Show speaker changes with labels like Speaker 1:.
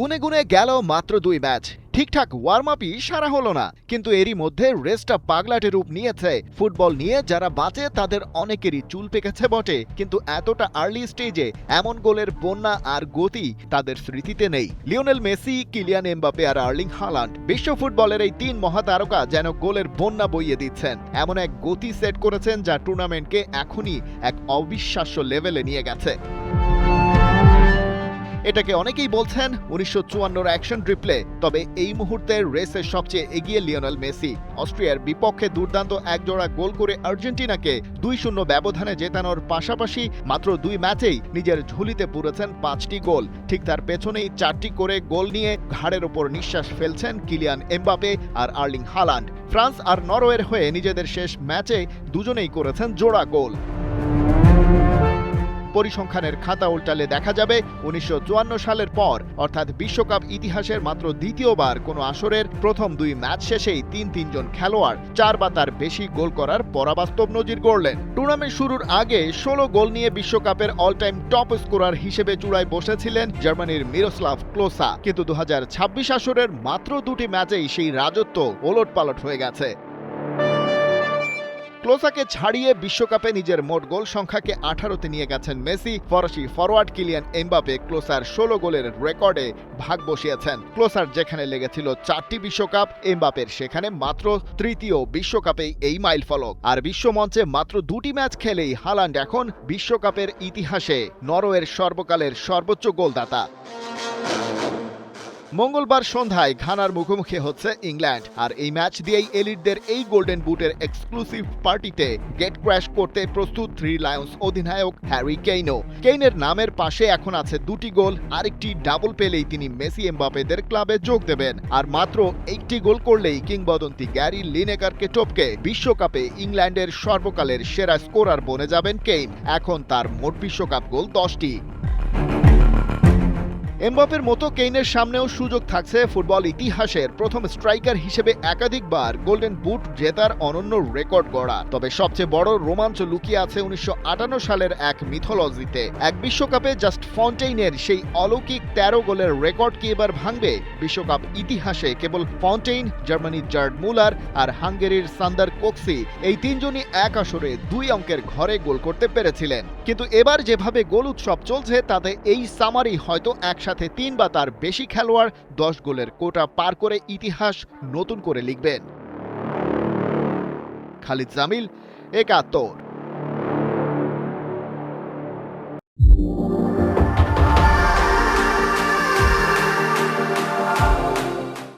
Speaker 1: গুনে গুনে গেল মাত্র 2 ম্যাচ। ঠিকঠাক ওয়ার্ম আপই সারা হলো না, কিন্তু এরই মধ্যে রেসটা পাগলাটে রূপ নিয়েছে। ফুটবল নিয়ে যারা বাঁচে তাদের অনেকেরই চুল পেকেছে বটে, কিন্তু এতটা আর্লি স্টেজে এমন গোলের বন্যা আর গতি তাদের স্মৃতিতে নেই। লিওনেল মেসি, কিলিয়ান এমবাপে আর আর্লিং হালান্ড, বিশ্ব ফুটবলের এই 3 মহাতারকা যেন গোলের বন্যা বইয়ে দিচ্ছেন। এমন এক গতি সেট করেছেন যা টুর্নামেন্টকে এখনই এক অবিশ্বাস্য লেভেলে নিয়ে গেছে। এটাকে অনেকেই বলছেন 1954 অ্যাকশন রিপ্লে, তবে এই মুহূর্তে রেসের সবচেয়ে এগিয়ে লিওনেল মেসি। অস্ট্রিয়ার বিপক্ষে দুর্দান্ত একজোড়া গোল করে আর্জেন্টিনাকে 2-0 ব্যবধানে জেতানোর পাশাপাশি মাত্র 2 ম্যাচেই নিজের ঝুলিতে পুরেছেন 5টি গোল। ঠিক তার পেছনেই 4টি করে গোল নিয়ে ঘাড়ের ওপর নিঃশ্বাস ফেলছেন কিলিয়ান এমবাপে আর আর্লিং হালান্ড। ফ্রান্স আর নরওয়ের হয়ে নিজেদের শেষ ম্যাচে দুজনেই করেছেন জোড়া গোল। পরিসংখ্যানের খাতা উল্টালে দেখা যাবে 1954 সালের পর, অর্থাৎ বিশ্বকাপ ইতিহাসের মাত্র দ্বিতীয়বার কোনো আসরের প্রথম 2 ম্যাচ শেষেই 3 জন খেলোয়াড় 4 বা তার বেশি গোল করার পরাবাস্তব নজির গড়লেন। টুর্নামেন্ট শুরুর আগে 16 গোল নিয়ে বিশ্বকাপের অল টাইম টপ স্কোরার হিসেবে চূড়ায় বসেছিলেন জার্মানির মিরোস্লাভ ক্লোসা, কিন্তু 2026 আসরের মাত্র 2টি ম্যাচেই সেই রাজত্ব ওলটপালট হয়ে গেছে। ক্লোসাকে ছাড়িয়ে বিশ্বকাপে নিজের মোট গোল সংখ্যাকে 18তে নিয়ে গেছেন মেসি। ফরাসি ফরওয়ার্ড কিলিয়ান এমবাপে ক্লোসার 16 গোলের রেকর্ডে ভাগ বসিয়েছেন। ক্লোসার যেখানে লেগেছিল 4টি বিশ্বকাপ, এমবাপের সেখানে মাত্র তৃতীয় বিশ্বকাপেই এই মাইলফলক। আর বিশ্বমঞ্চে মাত্র 2টি ম্যাচ খেলেই হালান্ড এখন বিশ্বকাপের ইতিহাসে নরওয়ের সর্বকালের সর্বোচ্চ গোলদাতা। মঙ্গলবার সন্ধ্যায় ঘানার মুখোমুখি হচ্ছে ইংল্যান্ড, আর এই ম্যাচ দিয়েই এলিটদের এই গোল্ডেন বুটের এক্সক্লুসিভ পার্টিতে গেট ক্র্যাশ করতে প্রস্তুত 3 লায়ন্স অধিনায়ক হ্যারি কেইনও। কেইনের নামের পাশে এখন আছে 2টি গোল, আরেকটি ডাবল পেলেই তিনি মেসি এমবাপেদের ক্লাবে যোগ দেবেন। আর মাত্র 1টি গোল করলেই কিংবদন্তি গ্যারি লিনেকারকে টপকে বিশ্বকাপে ইংল্যান্ডের সর্বকালের সেরা স্কোরার বনে যাবেন কেইন। এখন তার মোট বিশ্বকাপ গোল 10টি। এমবাপের মতো কেইনের সামনেও সুযোগ থাকছে ফুটবল ইতিহাসের প্রথম স্ট্রাইকার হিসেবে একাধিকবার গোল্ডেন বুট জেতার অনন্য রেকর্ড গড়া। তবে সবচেয়ে বড় রোমাঞ্চ লুকিয়ে আছে 1958 সালের এক মিথোলজিতে। এক বিশ্বকাপে জাস্ট ফন্টেইনের সেই অলৌকিক 13 গোলের রেকর্ড কি এবার ভাঙবে? বিশ্বকাপ ইতিহাসে কেবল ফন্টেইন, জার্মানির জার্ড মুলার আর হাঙ্গেরির সান্দার কোক্সি, এই 3 জনই এক আসরে 2 অঙ্কের ঘরে গোল করতে পেরেছিলেন। কিন্তু এবার যেভাবে গোল উৎসব চলছে তাতে এই সামারি হয়তো একসাথে 3 বা তার বেশি খেলোয়াড় 10 গোলের কোটা পার করে ইতিহাস নতুন করে লিখবেন। খালিদ জামিল, 71।